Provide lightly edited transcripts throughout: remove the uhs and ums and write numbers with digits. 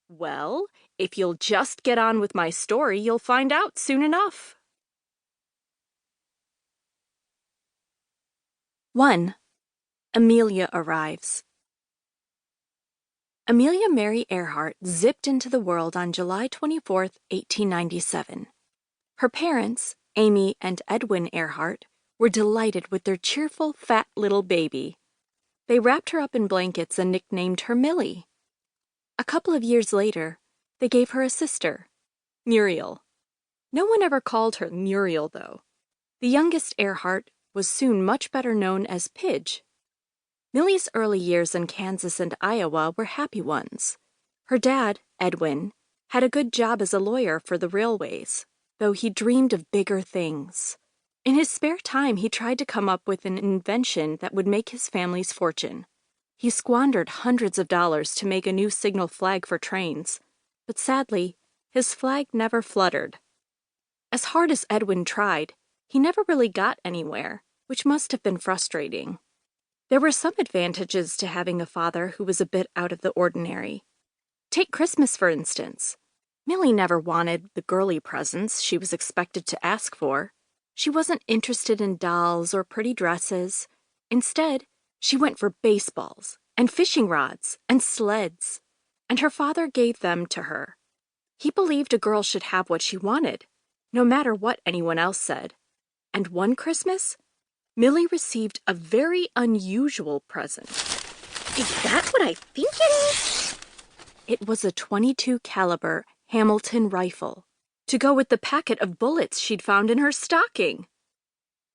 Well, if you'll just get on with my story, you'll find out soon enough. 1. Amelia arrives. Amelia Mary Earhart zipped into the world on July 24, 1897. Her parents, Amy and Edwin Earhart, were delighted with their cheerful, fat little baby. They wrapped her up in blankets and nicknamed her Millie. A couple of years later, they gave her a sister, Muriel. No one ever called her Muriel, though. The youngest Earhart was soon much better known as Pidge. Millie's early years in Kansas and Iowa were happy ones. Her dad, Edwin, had a good job as a lawyer for the railways, though he dreamed of bigger things. In his spare time, he tried to come up with an invention that would make his family's fortune. He squandered hundreds of dollars to make a new signal flag for trains, but sadly, his flag never fluttered. As hard as Edwin tried, he never really got anywhere, which must have been frustrating. There were some advantages to having a father who was a bit out of the ordinary. Take Christmas, for instance. Millie never wanted the girly presents she was expected to ask for. She wasn't interested in dolls or pretty dresses. Instead, she went for baseballs and fishing rods and sleds, and her father gave them to her. He believed a girl should have what she wanted, no matter what anyone else said. And one Christmas, Millie received a very unusual present. Is that what I think it is? It was a .22 caliber Hamilton rifle, to go with the packet of bullets she'd found in her stocking.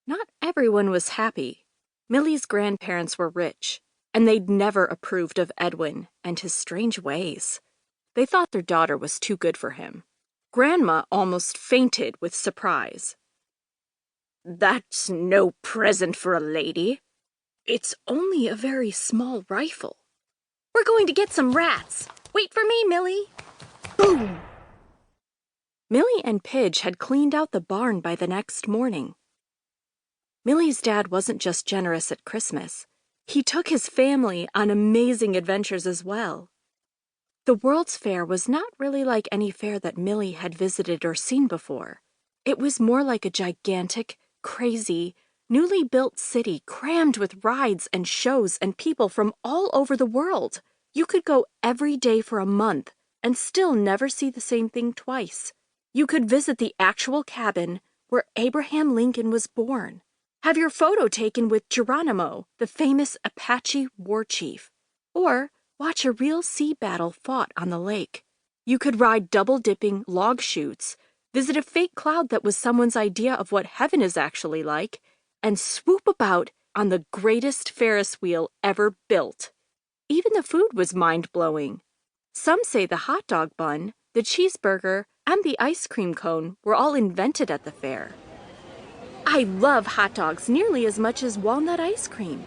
Not everyone was happy. Millie's grandparents were rich, and they'd never approved of Edwin and his strange ways. They thought their daughter was too good for him. Grandma almost fainted with surprise. That's no present for a lady. It's only a very small rifle. We're going to get some rats. Wait for me, Millie. Boom! Millie and Pidge had cleaned out the barn by the next morning. Millie's dad wasn't just generous at Christmas. He took his family on amazing adventures as well. The World's Fair was not really like any fair that Millie had visited or seen before. It was more like a gigantic, crazy, newly built city crammed with rides and shows and people from all over the world. You could go every day for a month and still never see the same thing twice. You could visit the actual cabin where Abraham Lincoln was born, have your photo taken with Geronimo, the famous Apache war chief, or watch a real sea battle fought on the lake. You could ride double-dipping log chutes, visit a fake cloud that was someone's idea of what heaven is actually like, and swoop about on the greatest Ferris wheel ever built. Even the food was mind-blowing. Some say the hot dog bun, the cheeseburger, and the ice cream cone were all invented at the fair. I love hot dogs nearly as much as walnut ice cream.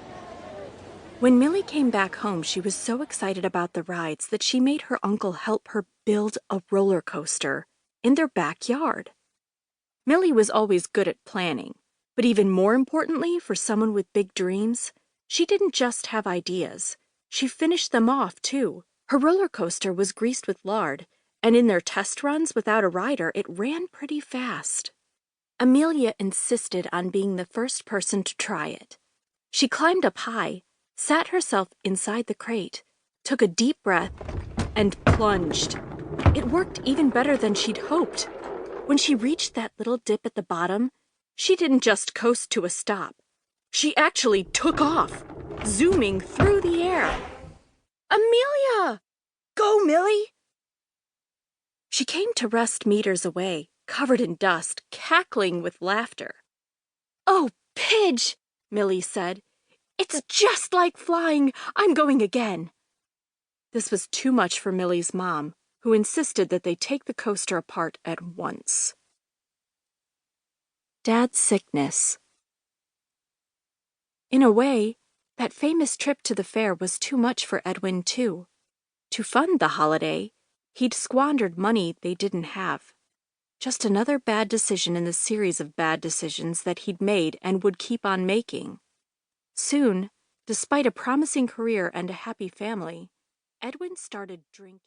When Millie came back home, she was so excited about the rides that she made her uncle help her build a roller coaster in their backyard. Millie was always good at planning, but even more importantly for someone with big dreams, she didn't just have ideas. She finished them off, too. Her roller coaster was greased with lard, and in their test runs without a rider, it ran pretty fast. Amelia insisted on being the first person to try it. She climbed up high, sat herself inside the crate, took a deep breath, and plunged. It worked even better than she'd hoped. When she reached that little dip at the bottom, she didn't just coast to a stop. She actually took off, zooming through the air. Amelia! Go, Millie! She came to rest meters away, covered in dust, cackling with laughter. Oh, Pidge, Millie said. It's just like flying. I'm going again. This was too much for Millie's mom, who insisted that they take the coaster apart at once. Dad's sickness. In a way, that famous trip to the fair was too much for Edwin, too. To fund the holiday, he'd squandered money they didn't have. Just another bad decision in the series of bad decisions that he'd made and would keep on making. Soon, despite a promising career and a happy family, Edwin started drinking.